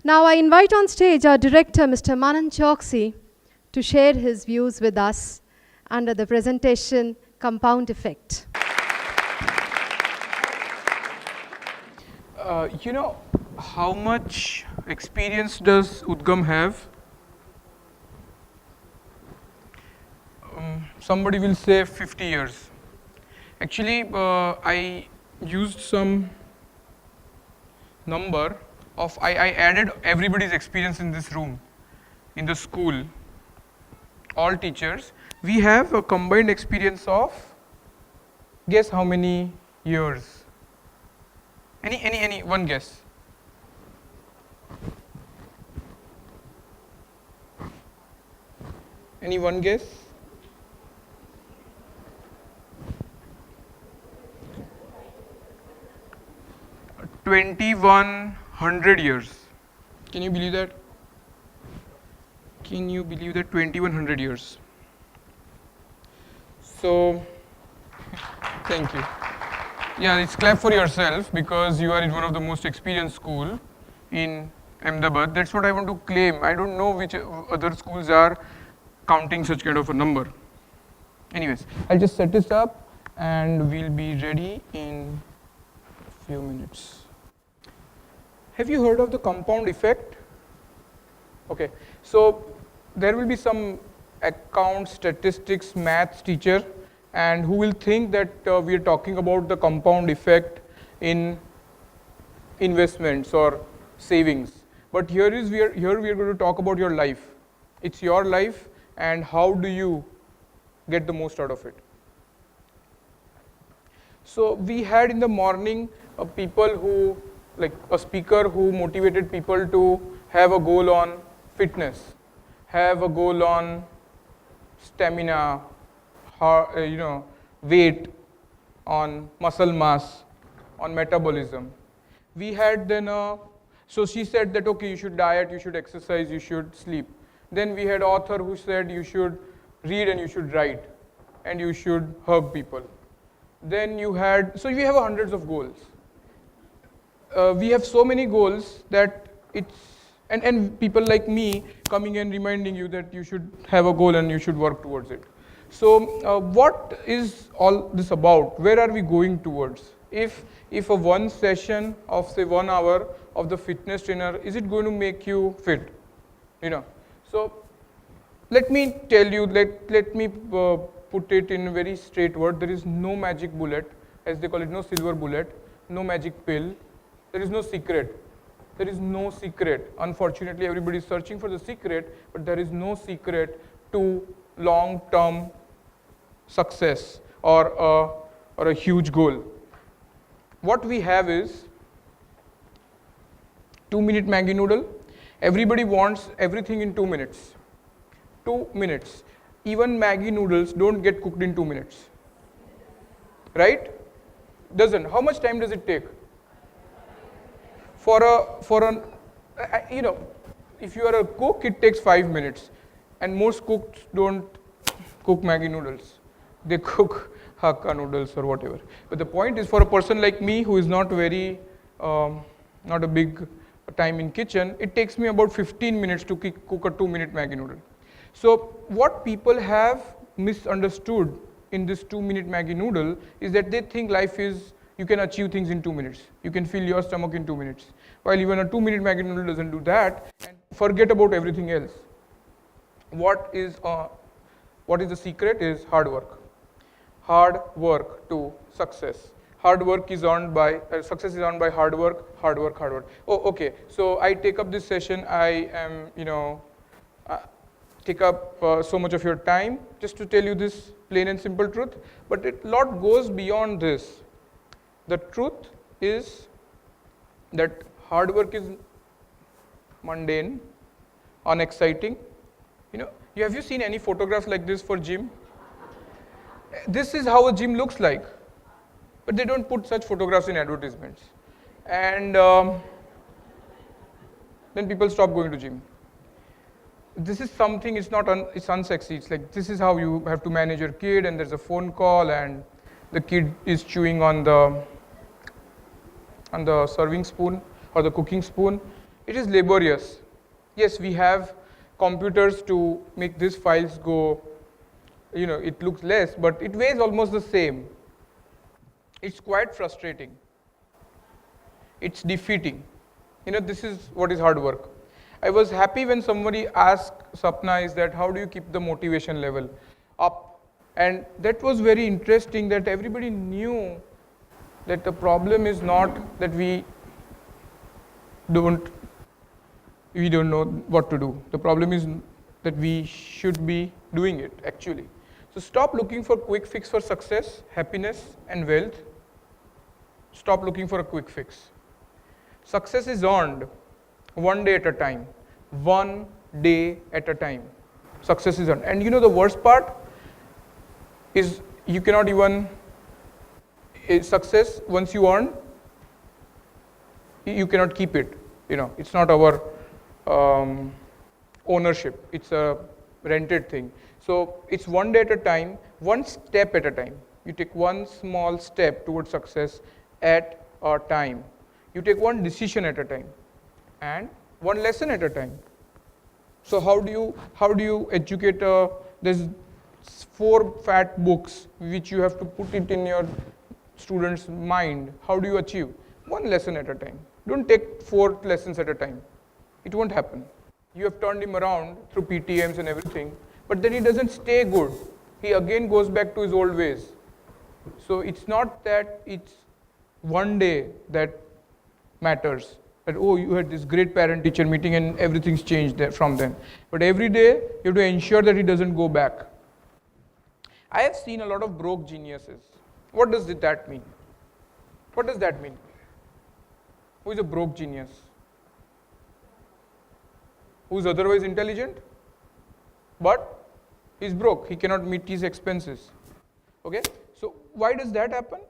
Now I invite on stage our director, Mr. Manan Choksi, to share his views with us under the presentation Compound Effect. You know, how much experience does Udgam have? Somebody will say 50 years. Actually, I used some number of, I added everybody's experience in this room, in the school, all teachers. We have a combined experience of, guess how many years? Any one guess? Any one guess? $2,100 years. Can you believe that? Can you believe that? 2,100 years. So, thank you. Yeah, it's clap for yourself because you are in one of the most experienced school in Ahmedabad. That's what I want to claim. I don't know which other schools are counting such kind of a number. Anyways, I'll just set this up and we'll be ready in a few minutes. Have you heard of the compound effect? Okay, so there will be some account, statistics, maths teacher and who will think that we are talking about the compound effect in investments or savings. But here we are going to talk about your life. It's your life and how do you get the most out of it. So we had in the morning people who, like a speaker who motivated people to have a goal on fitness, have a goal on stamina, weight, on muscle mass, on metabolism. We had then so she said that okay, you should diet, you should exercise, you should sleep. Then we had author who said you should read and you should write and you should hug people. Then you had, so we have hundreds of goals. We have so many goals that it's, and people like me coming and reminding you that you should have a goal and you should work towards it. So what is all this about? Where are we going towards? If a one session of say 1 hour of the fitness trainer, is it going to make you fit? So let me tell you, let me put it in a very straight word. There is no magic bullet, as they call it, no silver bullet, no magic pill. There is no secret. There is no secret. Unfortunately, everybody is searching for the secret, but there is no secret to long-term success or a huge goal. What we have is 2-minute Maggi noodle. Everybody wants everything in 2 minutes. 2 minutes. Even Maggi noodles don't get cooked in 2 minutes. Right? Doesn't. How much time does it take? If you are a cook, it takes 5 minutes. And most cooks don't cook Maggi noodles. They cook Hakka noodles or whatever. But the point is, for a person like me who is not very, not a big time in kitchen, it takes me about 15 minutes to cook a 2-minute Maggi noodle. So what people have misunderstood in this 2-minute Maggi noodle is that they think life is, you can achieve things in 2 minutes. You can fill your stomach in 2 minutes. While even a 2-minute Maggi noodle doesn't do that, and forget about everything else. What is the secret is hard work. Hard work to success. Hard work is earned by, success is earned by hard work, hard work, hard work. Oh, okay. So I take up this session, I am, take up so much of your time just to tell you this plain and simple truth. But a lot goes beyond this. The truth is that hard work is mundane, unexciting. Have you seen any photographs like this for gym? This is how a gym looks like. But they don't put such photographs in advertisements. And then people stop going to gym. This is something, it's unsexy. It's like, this is how you have to manage your kid, and there's a phone call, and the kid is chewing on the serving spoon or the cooking spoon. it is laborious. Yes, we have computers to make these files go, it looks less, but it weighs almost the same. It's quite frustrating. It's defeating. This is what is hard work. I was happy when somebody asked Sapna is that how do you keep the motivation level up? And that was very interesting that everybody knew that the problem is not that we don't know what to do. The problem is that we should be doing it actually. So stop looking for quick fix for success, happiness and wealth. Stop looking for a quick fix. Success is earned one day at a time. One day at a time. Success is earned. And the worst part is you cannot even, success once you earn, you cannot keep it. It's not our ownership. It's a rented thing. So it's one day at a time, one step at a time. You take one small step towards success at a time. You take one decision at a time and one lesson at a time. So how do you educate there's 4 fat books which you have to put it in your student's mind. How do you achieve? One lesson at a time. Don't take 4 lessons at a time. It won't happen. You have turned him around through PTMs and everything, but then he doesn't stay good. He again goes back to his old ways. So it's not that it's one day that matters. That, oh, you had this great parent-teacher meeting and everything's changed there from then. But every day, you have to ensure that he doesn't go back. I have seen a lot of broke geniuses. What does that mean? What does that mean? Who is a broke genius? Who is otherwise intelligent, but he is broke. He cannot meet his expenses. Okay? So why does that happen?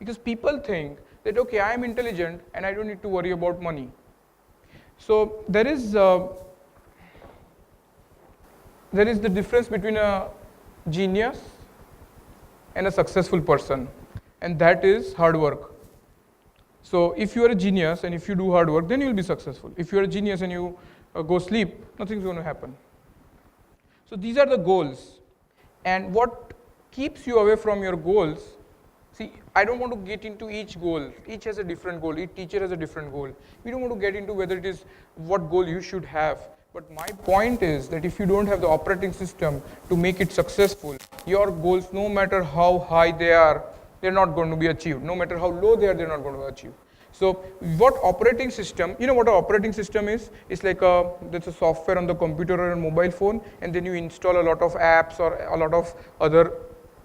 Because people think that, okay, I am intelligent and I don't need to worry about money. So there is the difference between a genius and a successful person, and that is hard work. So if you are a genius and if you do hard work, then you will be successful. If you are a genius and you go sleep, nothing is going to happen. So these are the goals, and what keeps you away from your goals. See, I don't want to get into each goal. Each has a different goal. Each teacher has a different goal. We don't want to get into whether it is what goal you should have. But my point is that if you don't have the operating system to make it successful, your goals, no matter how high they are, they're not going to be achieved. No matter how low they are, they're not going to be achieved. So what operating system, what an operating system is? It's like that's a software on the computer or a mobile phone, and then you install a lot of apps or a lot of other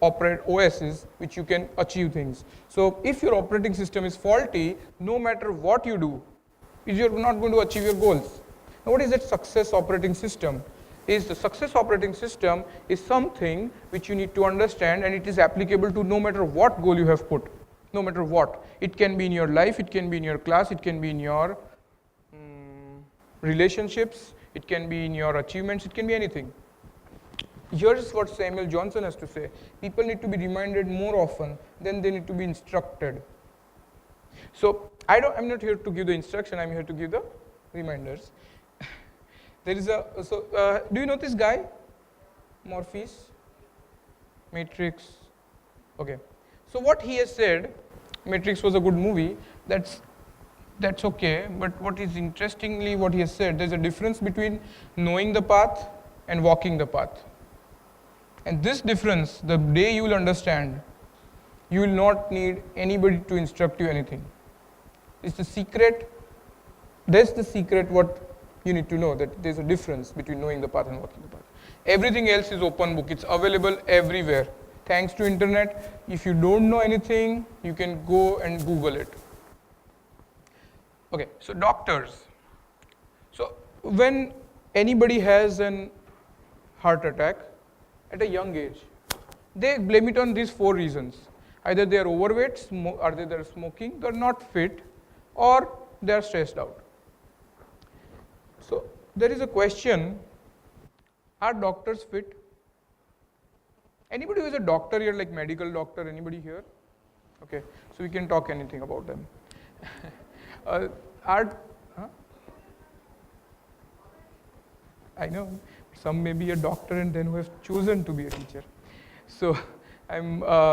OSs which you can achieve things. So if your operating system is faulty, no matter what you do, you're not going to achieve your goals. Now what is that success operating system? The success operating system is something which you need to understand, and it is applicable to no matter what goal you have put. No matter what. It can be in your life, it can be in your class, it can be in your relationships, it can be in your achievements, it can be anything. Here's what Samuel Johnson has to say. People need to be reminded more often than they need to be instructed. So I'm not here to give the instruction, I'm here to give the reminders. There is do you know this guy? Morpheus? Matrix? Okay. So what he has said, Matrix was a good movie, that's okay, but what is interestingly what he has said, there's a difference between knowing the path and walking the path. And this difference, the day you will understand, you will not need anybody to instruct you anything. It's the secret, that's the secret what you need to know, that there's a difference between knowing the path and walking the path. Everything else is open book, it's available everywhere. Thanks to internet, if you don't know anything, you can go and Google it. Okay, so doctors. So when anybody has an heart attack at a young age, they blame it on these 4 reasons. Either they are overweight, either they are smoking, they are not fit, or they are stressed out. So there is a question, are doctors fit? Anybody who is a doctor here, like medical doctor, anybody here? Okay, so we can talk anything about them. I know some may be a doctor and then who have chosen to be a teacher. So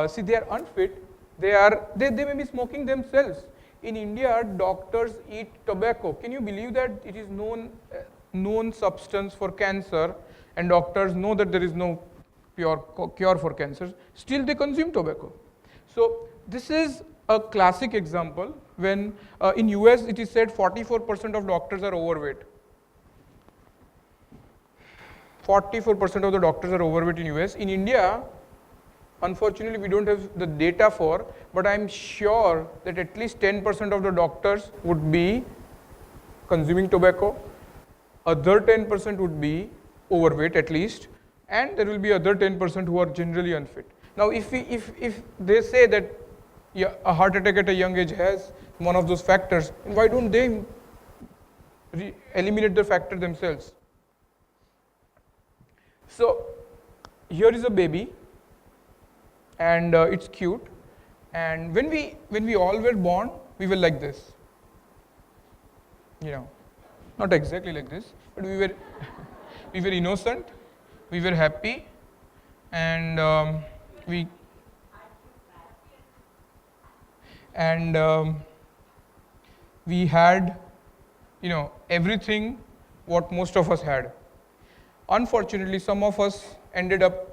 see, they are unfit. They may be smoking themselves. In India, doctors eat tobacco. Can you believe that it is known substance for cancer, and doctors know that there is no cure for cancer. Still, they consume tobacco. So this is a classic example when in US it is said 44% of doctors are overweight. 44% of the doctors are overweight in US. In India, unfortunately, we don't have the data for, but I'm sure that at least 10% of the doctors would be consuming tobacco, other 10% would be overweight at least, and there will be other 10% who are generally unfit. Now, if they say that a heart attack at a young age has one of those factors, why don't they eliminate the factor themselves? So here is a baby, and it's cute. And when we all were born, we were like this. You know, not exactly like this, but we were we were innocent, we were happy, and we had, everything what most of us had. Unfortunately, some of us ended up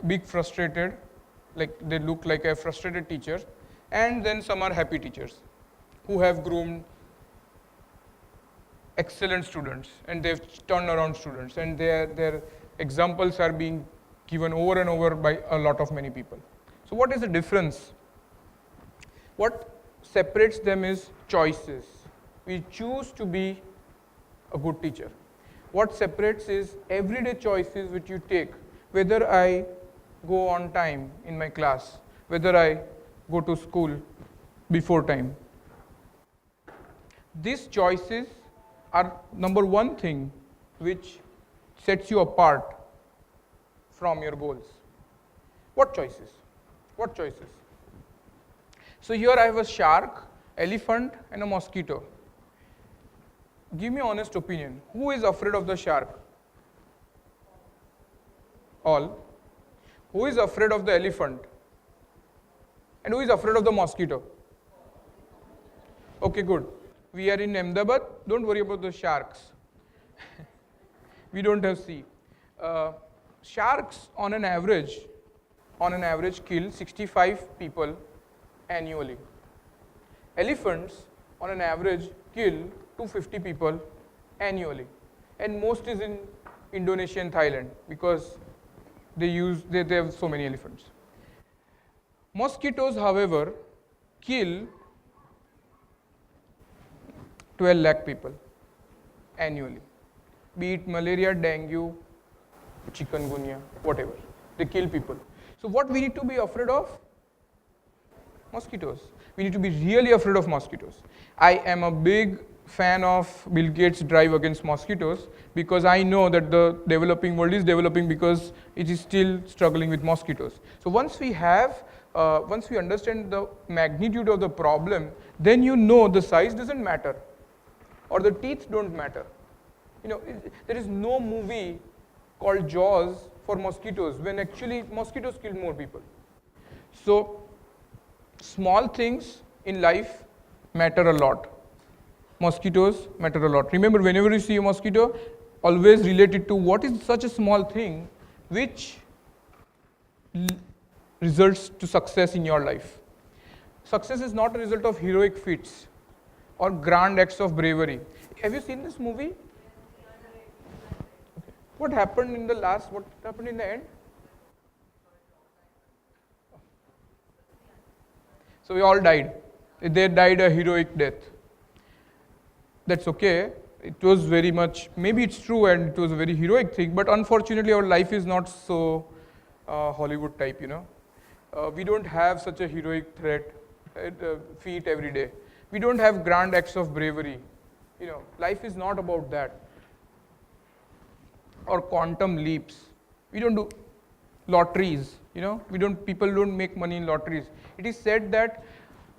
big frustrated, like they look like a frustrated teacher, and then some are happy teachers who have groomed excellent students, and they've turned around students, and their examples are being given over and over by a lot of many people. So what is the difference? What separates them is choices. We choose to be a good teacher. What separates is everyday choices which you take, whether I go on time in my class, whether I go to school before time. These choices are number one thing which sets you apart from your goals. What choices? What choices? So here I have a shark, elephant, and a mosquito. Give me an honest opinion. Who is afraid of the shark? All. Who is afraid of the elephant? And who is afraid of the mosquito? Okay, good. We are in Ahmedabad. Don't worry about the sharks. We don't have sea. Sharks on an average kill 65 people annually. Elephants on an average kill 250 people annually, and most is in Indonesia and Thailand because they have so many elephants. Mosquitoes, however, kill 12 lakh people annually, be it malaria, dengue, chikungunya, whatever. They kill people. So what we need to be afraid of? Mosquitoes. We need to be really afraid of mosquitoes. I am a big fan of Bill Gates' drive against mosquitoes because I know that the developing world is developing because it is still struggling with mosquitoes. So once we understand the magnitude of the problem, then the size doesn't matter or the teeth don't matter. There is no movie called Jaws for mosquitoes when actually mosquitoes kill more people. So small things in life matter a lot. Mosquitoes matter a lot. Remember, whenever you see a mosquito, always relate it to what is such a small thing which results to success in your life. Success is not a result of heroic feats or grand acts of bravery. Have you seen this movie? Okay. What happened in the end? So we all died. They died a heroic death. That's okay. It was very much, maybe it's true and it was a very heroic thing, but unfortunately our life is not so Hollywood type, We don't have such a heroic feat every day. We don't have grand acts of bravery. Life is not about that. Or quantum leaps. We don't do lotteries, people don't make money in lotteries. It is said that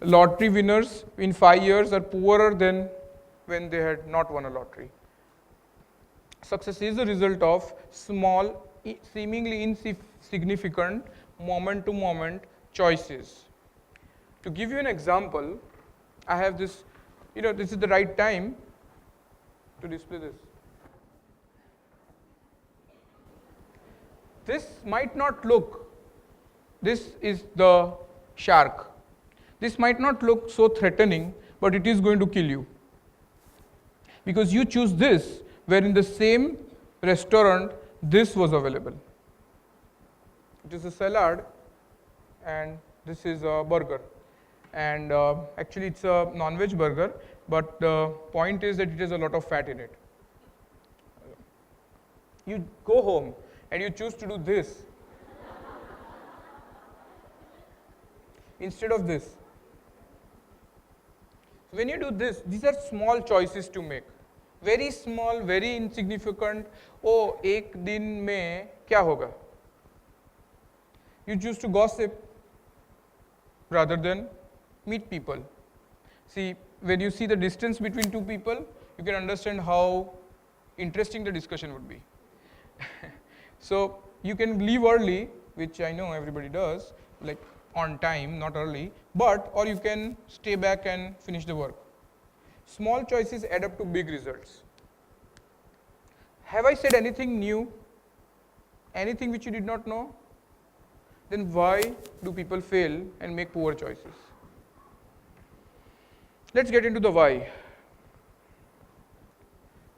lottery winners in 5 years are poorer than when they had not won a lottery. Success is the result of small, seemingly insignificant, moment-to-moment choices. To give you an example, I have this, this is the right time to display this. This might not look, this is the shark. This might not look so threatening, but it is going to kill you. Because you choose this, where in the same restaurant, this was available. It is a salad, and this is a burger. And actually it's a non-veg burger, but the point is that it has a lot of fat in it. You go home and you choose to do this instead of this. When you do this, these are small choices to make. Very small, very insignificant. Oh, एक दिन में क्या होगा? You choose to gossip rather than meet people. See, when you see the distance between two people, you can understand how interesting the discussion would be. So you can leave early, which I know everybody does, like on time, not early, or you can stay back and finish the work. Small choices add up to big results. Have I said anything new? Anything which you did not know? Then why do people fail and make poor choices? Let's get into the why.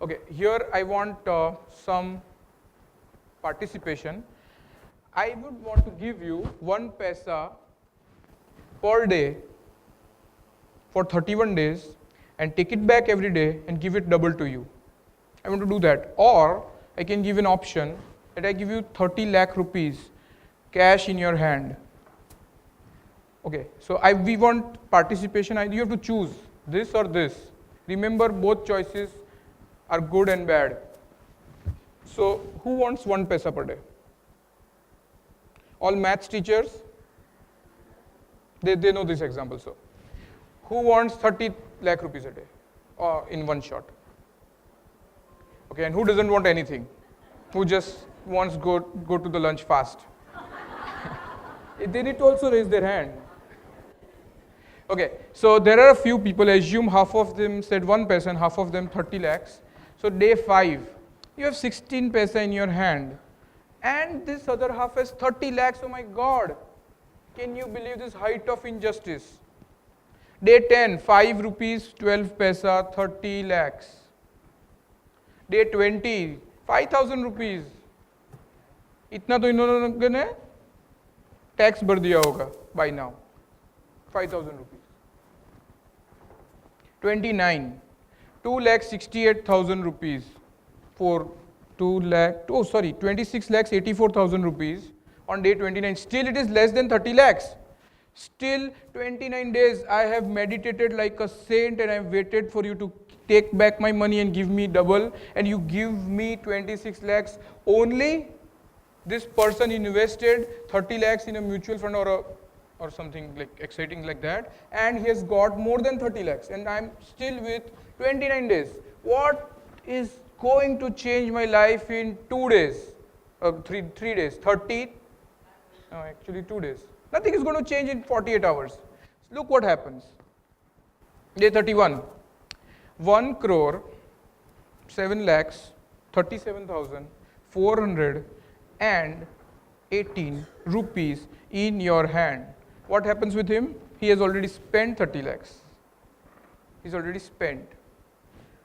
Okay, here I want some participation. I would want to give you 1 paisa per day for 31 days and take it back every day and give it double to you. I want to do that. Or I can give an option that I give you 30 lakh rupees cash in your hand. Okay, so we want participation. You have to choose this or this. Remember, both choices are good and bad. So who wants 1 paisa per day? All maths teachers? They know this example. So who wants 30 lakh rupees a day in one shot? Okay, and who doesn't want anything? Who just wants go to the lunch fast? They need to also raise their hand. Okay, so there are a few people, assume half of them said 1 paisa and half of them 30 lakhs. So day 5, you have 16 paisa in your hand and this other half has 30 lakhs. Oh my God, can you believe this height of injustice? Day 10, 5 rupees, 12 paisa, 30 lakhs. Day 20, 5,000 rupees. इतना तो इन लोगों ने tax भर दिया होगा by now. 5,000 rupees. 29, 2,68,000 rupees for 26,84,000 rupees on day 29. Still it is less than 30 lakhs. Still 29 days I have meditated like a saint and I have waited for you to take back my money and give me double, and you give me 26 lakhs only. This person invested 30 lakhs in a mutual fund or something like exciting like that, and he has got more than 30 lakhs and I am still with 29 days. What is going to change my life in 2 days? 3 days, 30, no actually 2 days. Nothing is going to change in 48 hours. Look what happens. Day 31, 1 crore 7 lakhs 37,418 rupees in your hand. What happens with him? He has already spent 30 lakhs. He's already spent.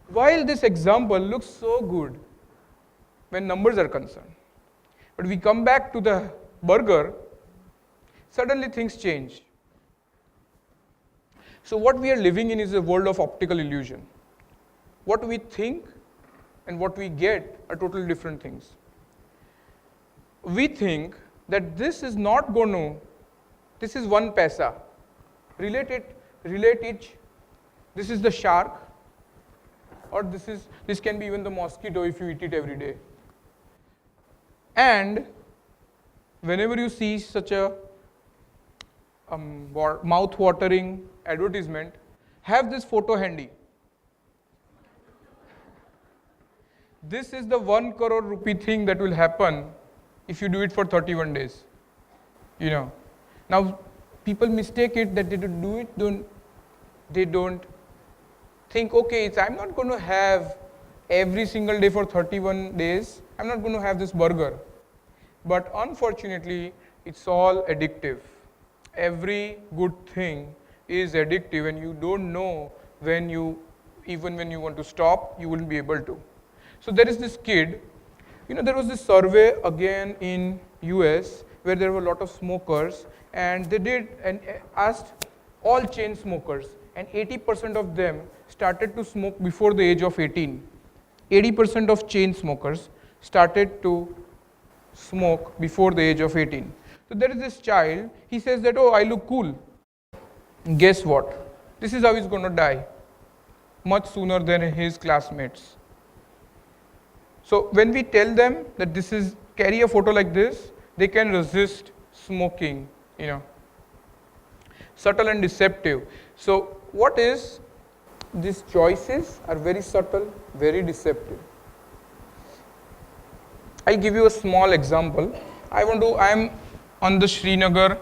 While this example looks so good when numbers are concerned, but we come back to the burger, suddenly things change. So what we are living in is a world of optical illusion. What we think and what we get are totally different things. We think that this is not going to, this is 1 paisa. Relate it. This is the shark, or this can be even the mosquito if you eat it every day. And whenever you see such a mouth-watering advertisement, have this photo handy. This is the 1 crore rupee thing that will happen if you do it for 31 days. You know. Now, people mistake it that they do it, they don't think, okay, I'm not going to have every single day for 31 days, I'm not going to have this burger. But unfortunately, it's all addictive. Every good thing is addictive, and you don't know even when you want to stop, you wouldn't be able to. So there is this kid, there was this survey again in US where there were a lot of smokers, and they did and asked all chain smokers, and 80% of them started to smoke before the age of 18. 80% of chain smokers started to smoke before the age of 18. So there is this child, he says that, oh, I look cool. Guess what? This is how he's going to die, much sooner than his classmates. So when we tell them that carry a photo like this, they can resist smoking, Subtle and deceptive. So what is, these choices are very subtle, very deceptive. I'll give you a small example. I am on the Srinagar